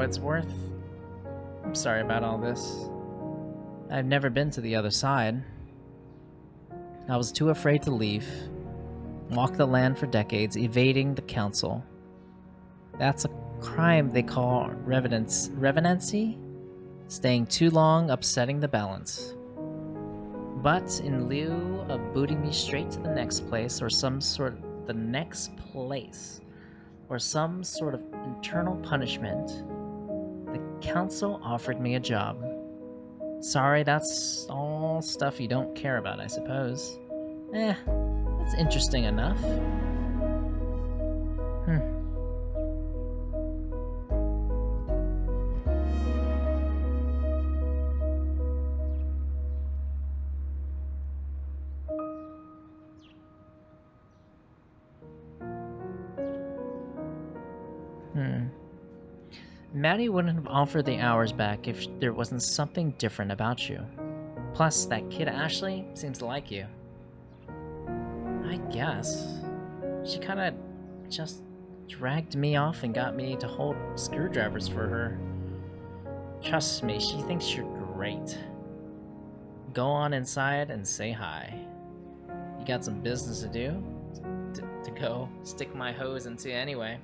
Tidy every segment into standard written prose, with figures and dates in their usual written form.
what it's worth, I'm sorry about all this. I've never been to the other side. I was too afraid to leave. Walked the land for decades, evading the council. That's a crime they call revenancy? Staying too long, upsetting the balance. But in lieu of booting me straight to the next place, or some sort of internal punishment, the council offered me a job. Sorry, that's all stuff you don't care about, I suppose. That's interesting enough. Maddie wouldn't have offered the hours back if there wasn't something different about you. Plus, that kid Ashley seems to like you. I guess. She kinda just dragged me off and got me to hold screwdrivers for her. Trust me, she thinks you're great. Go on inside and say hi. You got some business to do? To go stick my hose into anyway.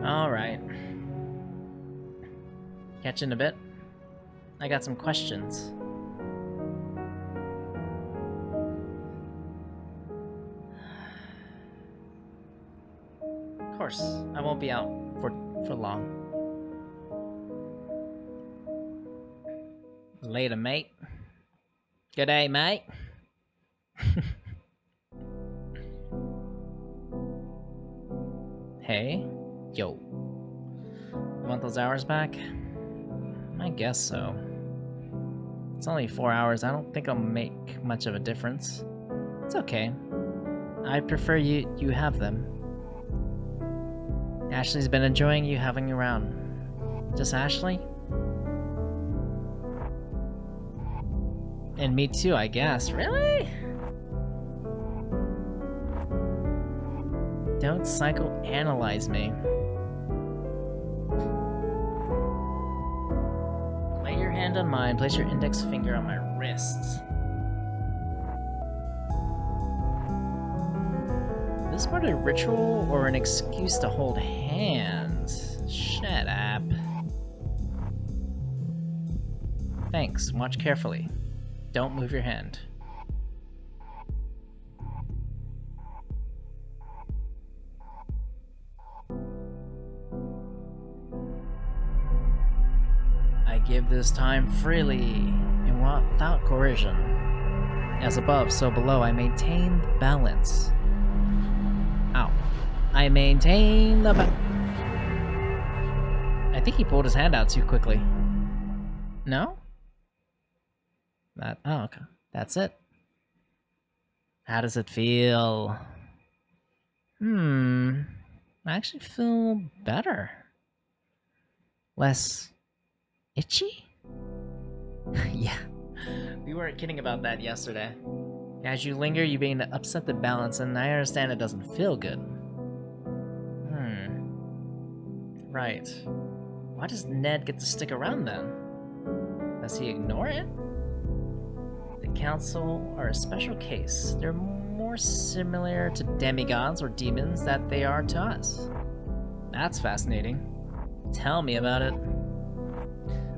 Alright. Catch you in a bit. I got some questions. Of course, I won't be out for long. Later, mate. Good day, mate. Hey. Yo. You want those hours back? I guess so. It's only 4 hours. I don't think I'll make much of a difference. It's okay. I prefer you have them. Ashley's been enjoying you having you around. Just Ashley? And me too, I guess. Really? Don't psychoanalyze me. Lay your hand on mine. Place your index finger on my wrist. Is this part of a ritual or an excuse to hold hands? Shut up. Thanks. Watch carefully. Don't move your hand. I give this time freely and without coercion. As above, so below, I maintain the balance. Ow. I maintain the I think he pulled his hand out too quickly. No? Oh, okay. That's it. How does it feel? I actually feel better. Less itchy? Yeah. We weren't kidding about that yesterday. As you linger, you begin to upset the balance, and I understand it doesn't feel good. Right. Why does Ned get to stick around then? Does he ignore it? The council are a special case. They're more similar to demigods or demons than they are to us. That's fascinating. Tell me about it.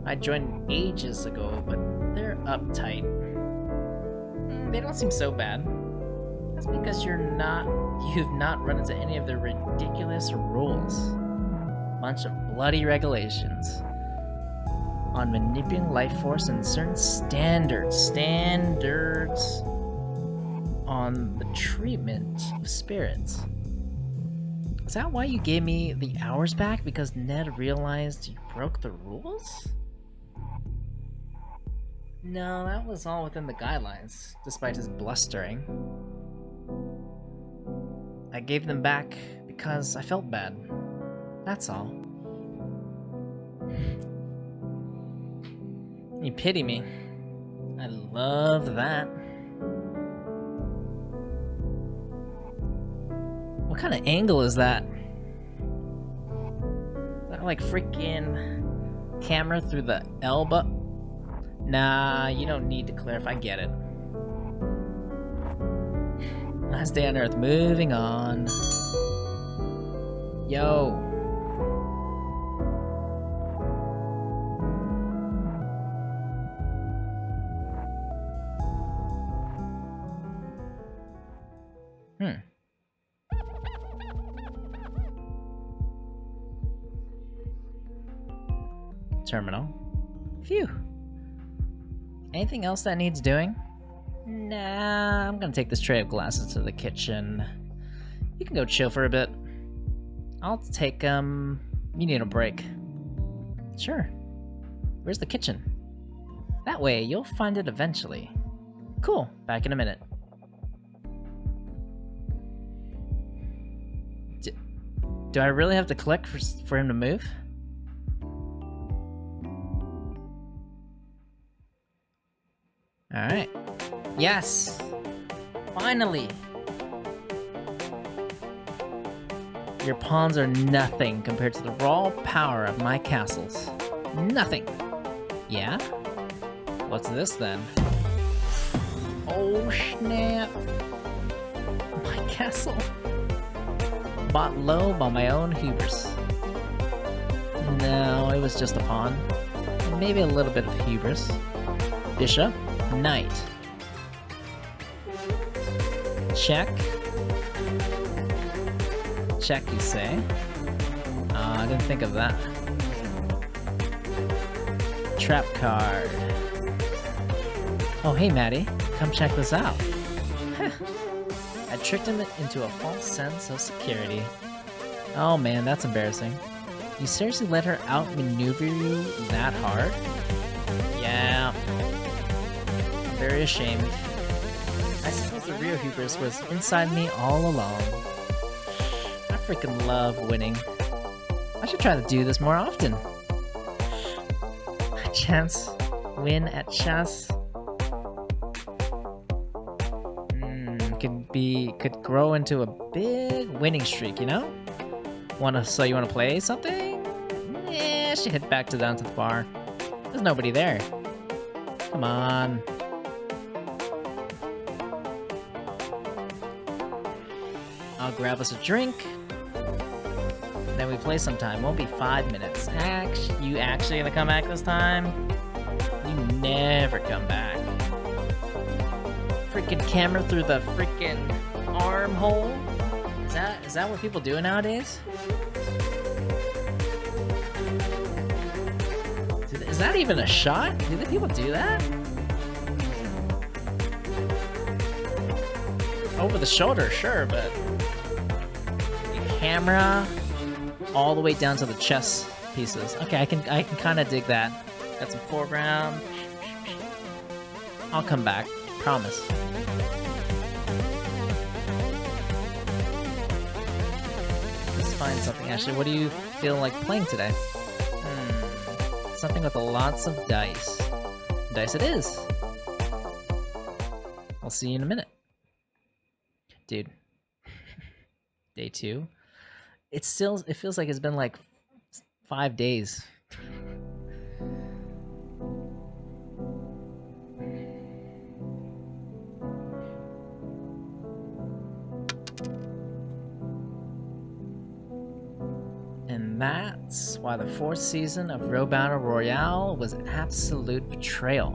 I joined ages ago, but they're uptight. They don't seem so bad. That's because you've not run into any of their ridiculous rules. Bunch of bloody regulations on manipulating life force and certain standards on the treatment of spirits. Is that why you gave me the hours back? Because Ned realized you broke the rules? No, that was all within the guidelines, despite his blustering. I gave them back because I felt bad. That's all. You pity me. I love that. What kind of angle is that? Like freaking camera through the elbow? Nah, you don't need to clarify. I get it. Last day on Earth, moving on. Yo. Terminal. Phew. Anything else that needs doing? Nah, I'm gonna take this tray of glasses to the kitchen. You can go chill for a bit. I'll take, you need a break. Sure. Where's the kitchen? That way, you'll find it eventually. Cool, back in a minute. Do I really have to click for him to move? Alright. Yes! Finally! Your pawns are nothing compared to the raw power of my castles. Nothing! Yeah? What's this then? Oh snap! My castle! Bought low by my own hubris. No, it was just a pawn. Maybe a little bit of hubris. Bishop. Knight. Check. Check, you say? I didn't think of that. Trap card. Oh, hey, Maddie. Come check this out. I tricked him into a false sense of security. Oh man, that's embarrassing. You seriously let her outmaneuver you that hard? Yeah. Very ashamed. I suppose the real hubris was inside me all along. I freaking love winning. I should try to do this more often. A chance. Win at chess. Could grow into a big winning streak, you know? So you wanna play something? Yeah, she head back down to the bar. There's nobody there. Come on. I'll grab us a drink. Then we play sometime. Won't be 5 minutes. You actually gonna come back this time? You never come back. Freaking camera through the freaking armhole? Is that what people do nowadays? Is that even a shot? Do the people do that? Over the shoulder, sure, but camera all the way down to the chess pieces. Okay, I can kind of dig that. Got some foreground. I'll come back, promise. Let's find something. Actually, what do you feel like playing today? Something with lots of dice. Dice it is. I'll see you in a minute. Dude. Day 2. It feels like it's been like 5 days. And that's why the 4th season of Row Battle Royale was an absolute betrayal.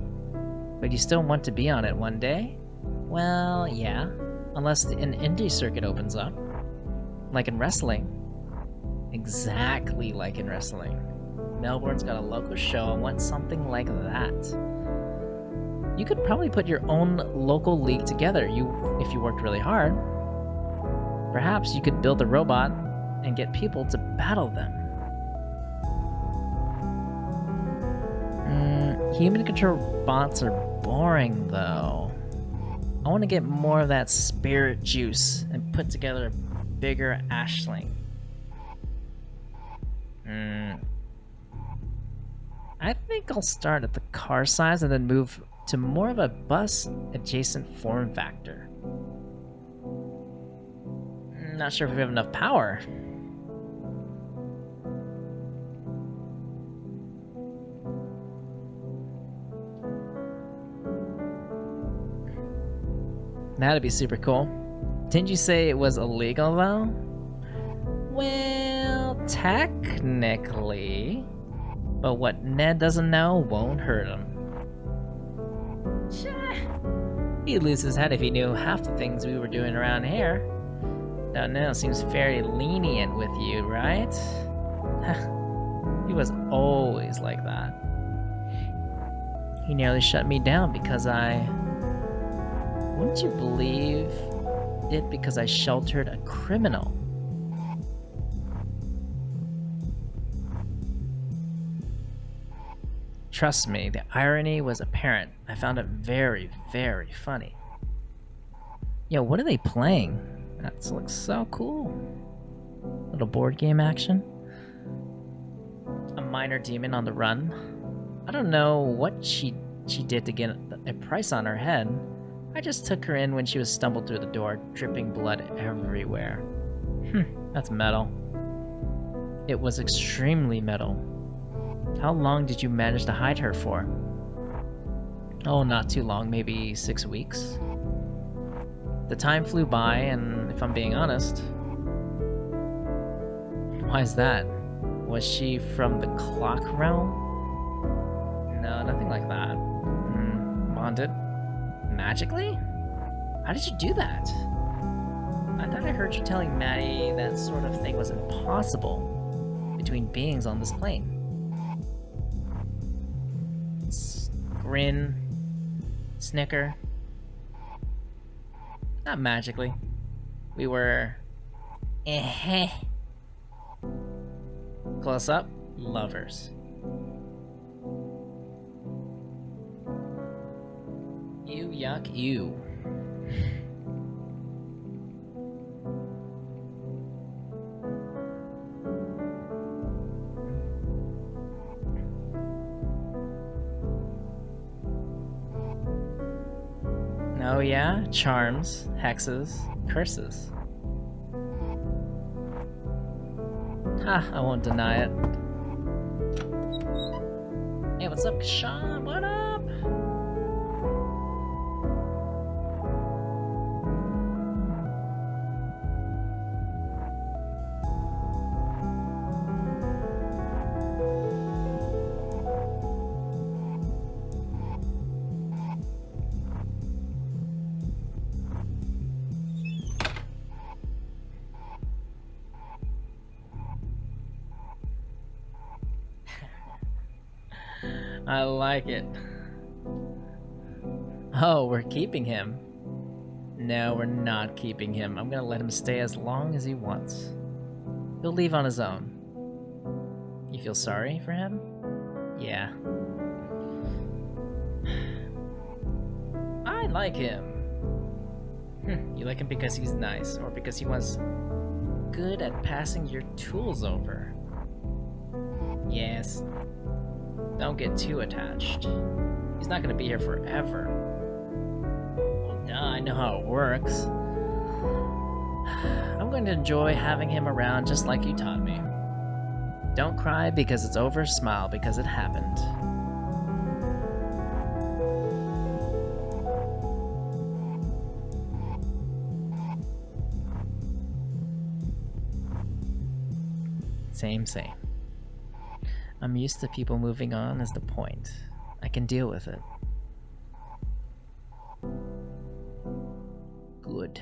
But you still want to be on it one day? Well, yeah. Unless an indie circuit opens up. Like in wrestling. Exactly like in wrestling. Melbourne's got a local show and wants something like that. You could probably put your own local league together if you worked really hard. Perhaps you could build a robot and get people to battle them. Human control bots are boring though. I want to get more of that spirit juice and put together a bigger ashling. I think I'll start at the car size and then move to more of a bus adjacent form factor. Not sure if we have enough power. That'd be super cool. Didn't you say it was illegal, though? Well, technically. But what Ned doesn't know won't hurt him. He'd lose his head if he knew half the things we were doing around here. Don't know, seems very lenient with you, right? He was always like that. He nearly shut me down because wouldn't you believe it, because I sheltered a criminal. Trust me, the irony was apparent. I found it very, very funny. Yo, what are they playing? That looks so cool. Little board game action. A minor demon on the run. I don't know what she did to get a price on her head. I just took her in when she was stumbled through the door, dripping blood everywhere. That's metal. It was extremely metal. How long did you manage to hide her for? Oh, not too long, maybe 6 weeks. The time flew by, and if I'm being honest... Why is that? Was she from the clock realm? No, nothing like that. Bonded? Magically? How did you do that? I thought I heard you telling Maddie that sort of thing was impossible between beings on this plane. Grin. Snicker. Not magically. We were... Close up, lovers. Ew, yuck, ew. Oh yeah? Charms, hexes, curses. Ha, I won't deny it. Hey, what's up, Sean? What up? I like it. Oh, we're keeping him. No, we're not keeping him. I'm gonna let him stay as long as he wants. He'll leave on his own. You feel sorry for him? Yeah. I like him. You like him because he's nice, or because he was good at passing your tools over? Yes. Don't get too attached. He's not gonna be here forever. Well, duh, I know how it works. I'm going to enjoy having him around just like you taught me. Don't cry because it's over, smile because it happened. Same. I'm used to people moving on is the point. I can deal with it. Good.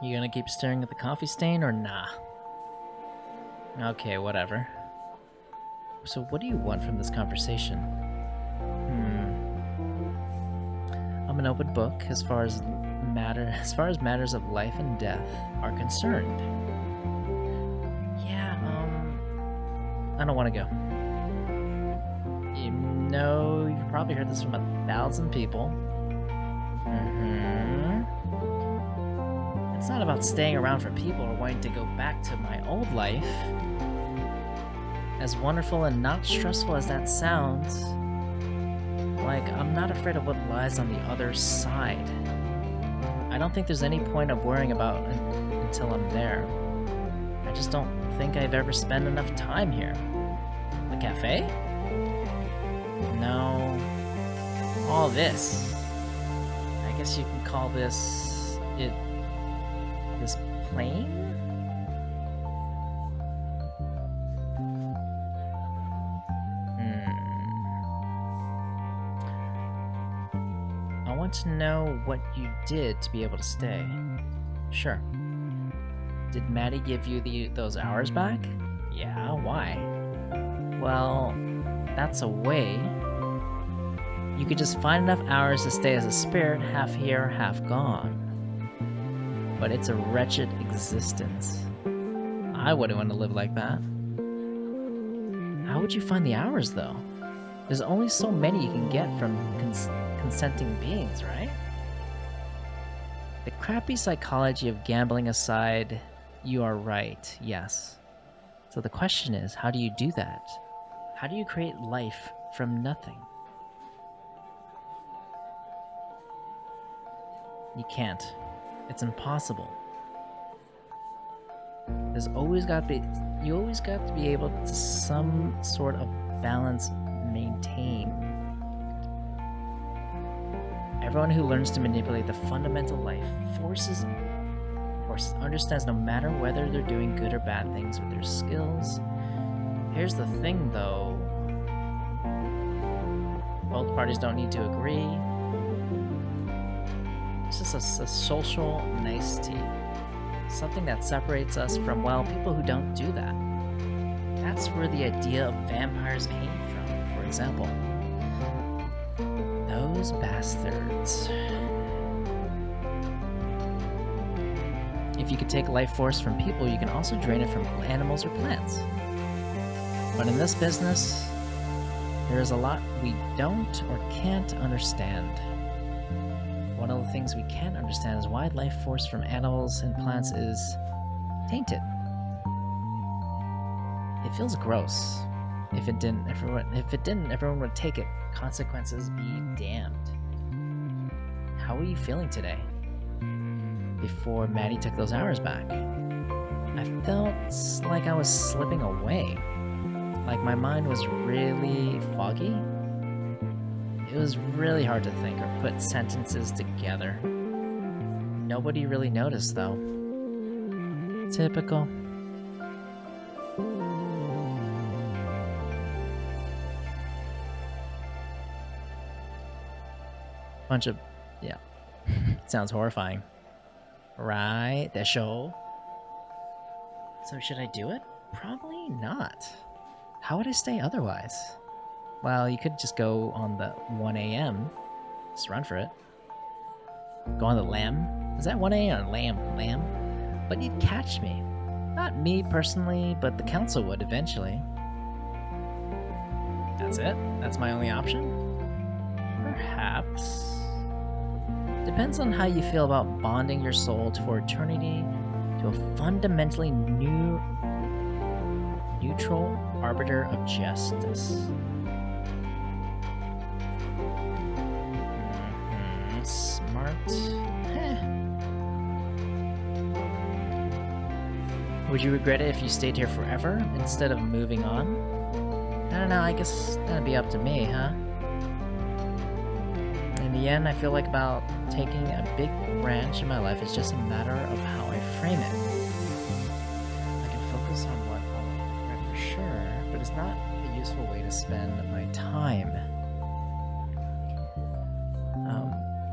You gonna keep staring at the coffee stain or nah? Okay, whatever. So what do you want from this conversation? I'm an open book as far as matters of life and death are concerned. Yeah, I don't want to go. You know, you've probably heard this from 1,000 people. It's not about staying around for people or wanting to go back to my old life. As wonderful and not stressful as that sounds, like, I'm not afraid of what lies on the other side. I don't think there's any point of worrying about it until I'm there. I just don't think I've ever spent enough time here. The cafe? No. All this. I guess you can call this this plane? I want to know what you did to be able to stay. Sure. Did Maddie give you those hours back? Yeah, why? Well, that's a way. You could just find enough hours to stay as a spirit, half here, half gone. But it's a wretched existence. I wouldn't want to live like that. How would you find the hours, though? There's only so many you can get from consenting beings, right? The crappy psychology of gambling aside, you are right, yes. So the question is, how do you do that? How do you create life from nothing? You can't. It's impossible. You always got to be able to some sort of balance maintain. Everyone who learns to manipulate the fundamental life forces understands no matter whether they're doing good or bad things with their skills. Here's the thing, though. Both parties don't need to agree. It's just a social nicety. Something that separates us from, well, people who don't do that. That's where the idea of vampires came from, for example. Those bastards. If you could take life force from people, you can also drain it from animals or plants. But in this business, there is a lot we don't or can't understand. One of the things we can't understand is why life force from animals and plants is tainted. It feels gross. If it didn't, everyone would take it. Consequences be damned. How are you feeling today? Before Maddie took those hours back, I felt like I was slipping away. Like my mind was really foggy. It was really hard to think or put sentences together. Nobody really noticed, though. Typical. Bunch of... yeah. Sounds horrifying. Right, the show. So should I do it? Probably not. How would I stay otherwise? Well, you could just go on the 1 a.m. Just run for it. Go on the lam. Is that 1 a.m. or lamb? But you'd catch me. Not me personally, but the council would eventually. That's it? That's my only option? Perhaps. Depends on how you feel about bonding your soul for eternity to a fundamentally neutral arbiter of justice. Smart. Would you regret it if you stayed here forever instead of moving on? I don't know, I guess that'd be up to me, huh? In the end, I feel like about taking a big branch in my life is just a matter of how I frame it. I can focus on what I'll regret for sure, but it's not a useful way to spend my time.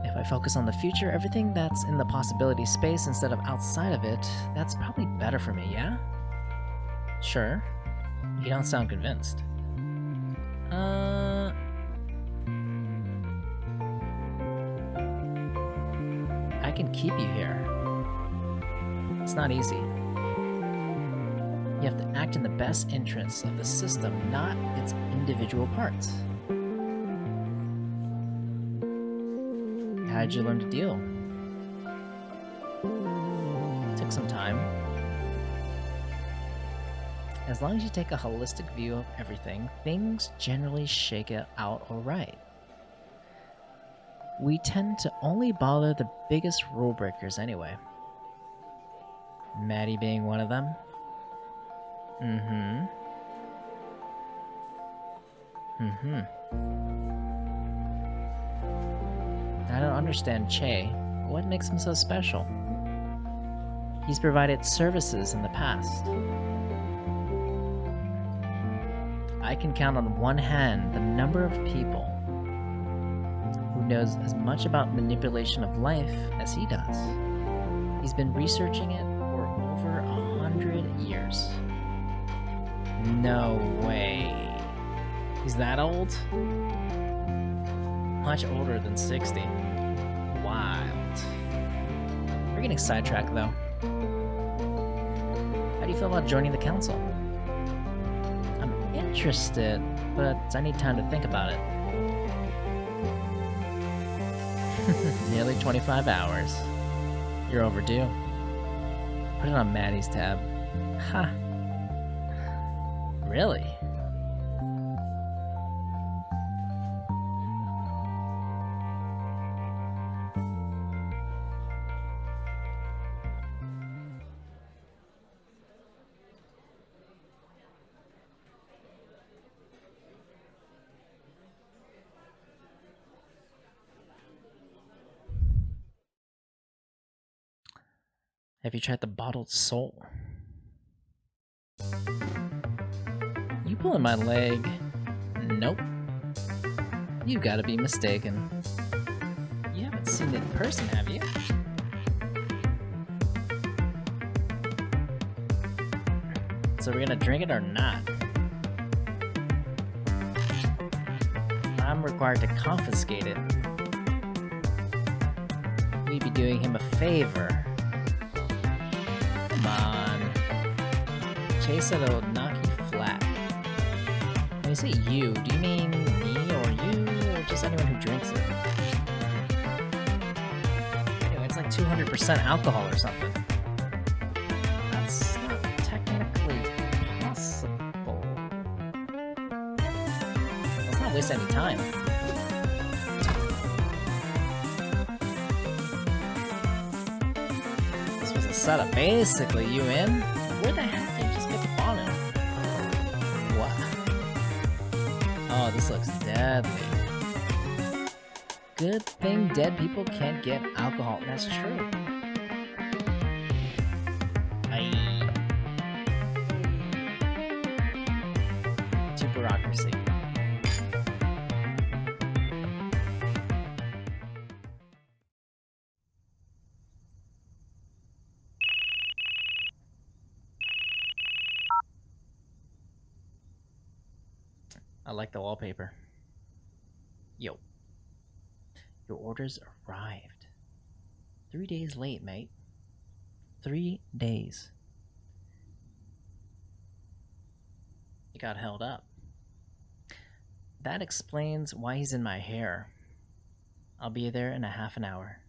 If I focus on the future, everything that's in the possibility space instead of outside of it, that's probably better for me, yeah? Sure. You don't sound convinced. I I can keep you here. It's not easy. You have to act in the best interests of the system, not its individual parts. How did you learn to deal? It took some time. As long as you take a holistic view of everything, things generally shake out alright. We tend to only bother the biggest rule breakers anyway. Maddie being one of them. I don't understand Che. What makes him so special? He's provided services in the past. I can count on one hand the number of people who knows as much about manipulation of life as he does. He's been researching it for over 100 years. No way. He's that old? Much older than 60. Wild. We're getting sidetracked though. How do you feel about joining the council? I'm interested, but I need time to think about it. Nearly 25 hours. You're overdue. Put it on Maddie's tab. Ha. Really? Have you tried the bottled soul? You pulling my leg? Nope. You gotta be mistaken. You haven't seen it in person, have you? So we're gonna drink it or not? I'm required to confiscate it. We'd be doing him a favor. Come on. Chase said it'll knock you flat. When you say you, do you mean me or you, or just anyone who drinks it? Anyway, it's like 200% alcohol or something. That's not technically possible. Let's not waste any time. Setup. Basically, you in? Where the heck did you just get the ball in? What? Oh, this looks deadly. Good thing dead people can't get alcohol. That's true. To bureaucracy. I like the wallpaper. Yo. Your orders arrived. 3 days late, mate. 3 days. It got held up. That explains why he's in my hair. I'll be there in a half an hour.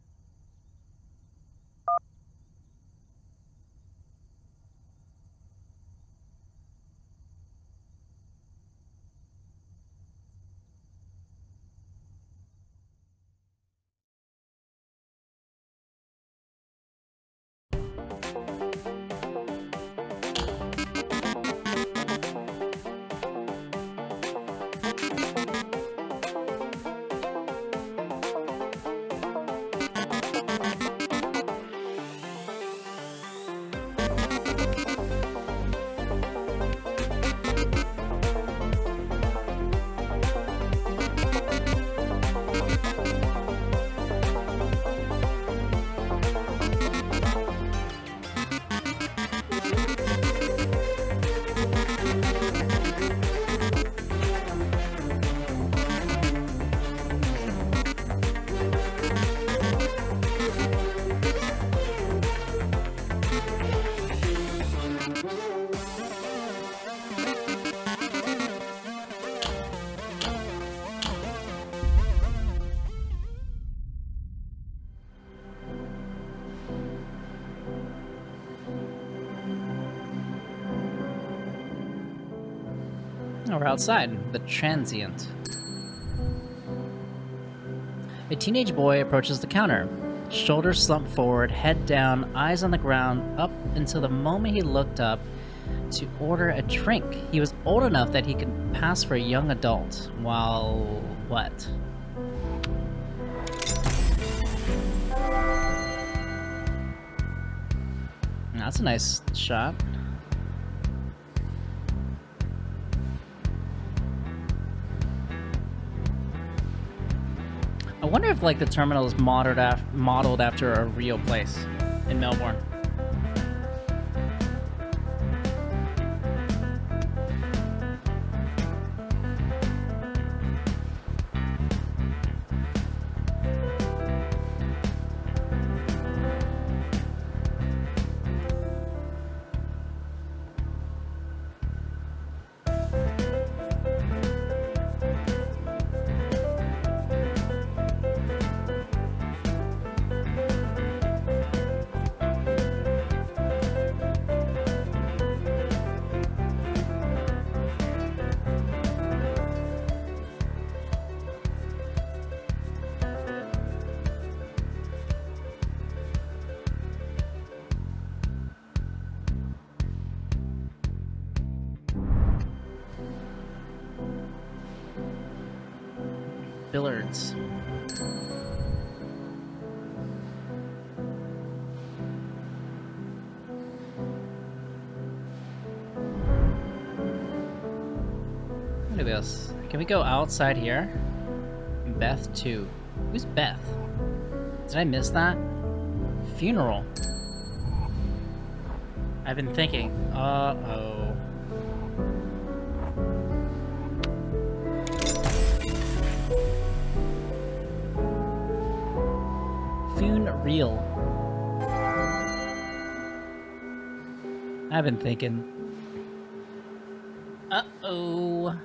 Oh, we're outside. The transient. A teenage boy approaches the counter. Shoulders slumped forward, head down, eyes on the ground, up until the moment he looked up to order a drink. He was old enough that he could pass for a young adult. While what? That's a nice shot. I wonder if like the terminal is modeled after a real place in Melbourne. Billiards. Look at this. Can we go outside here? Beth too. Who's Beth? Did I miss that? Funeral. I've been thinking. Uh-oh. Real. I've been thinking. Uh-oh.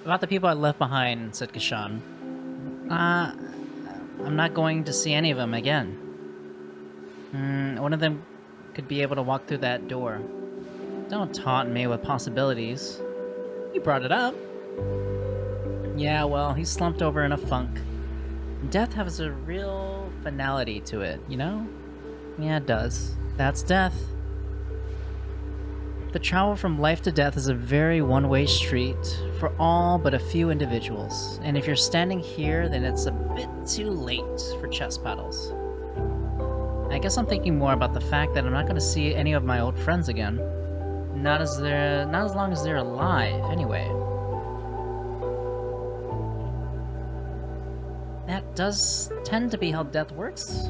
About the people I left behind, said Kashan. I'm not going to see any of them again. One of them could be able to walk through that door. Don't taunt me with possibilities. You brought it up. Yeah, well, he's slumped over in a funk. Death has a real finality to it, you know? Yeah, it does. That's death. The travel from life to death is a very one-way street for all but a few individuals. And if you're standing here, then it's a bit too late for chess paddles. I guess I'm thinking more about the fact that I'm not going to see any of my old friends again. Not as long as they're alive, anyway. That does tend to be how death works.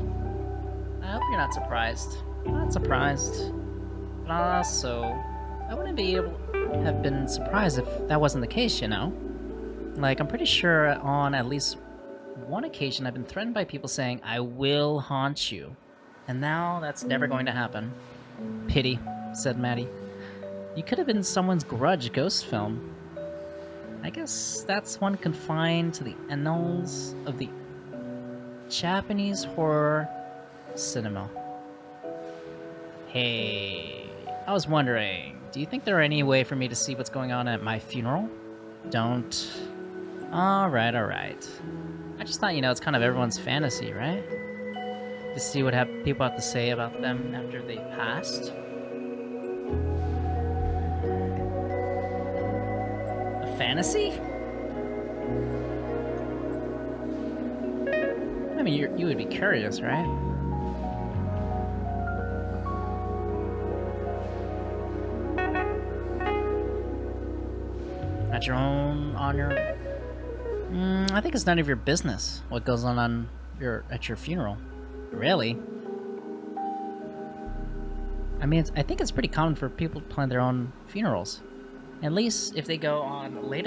I hope you're not surprised. I'm not surprised. But also, I wouldn't be able to have been surprised if that wasn't the case, you know? Like, I'm pretty sure on at least one occasion I've been threatened by people saying, I will haunt you. And now that's never going to happen. Pity, said Maddie. You could have been someone's grudge ghost film. I guess that's one confined to the annals of the Japanese horror cinema. Hey, I was wondering, do you think there are any way for me to see what's going on at my funeral? Don't. Alright. I just thought, you know, it's kind of everyone's fantasy, right? To see what people have to say about them after they passed. Fantasy? I mean, you would be curious, right? At your own honor? I think it's none of your business what goes on at your funeral. Really? I mean, I think it's pretty common for people to plan their own funerals. At least if they go on late at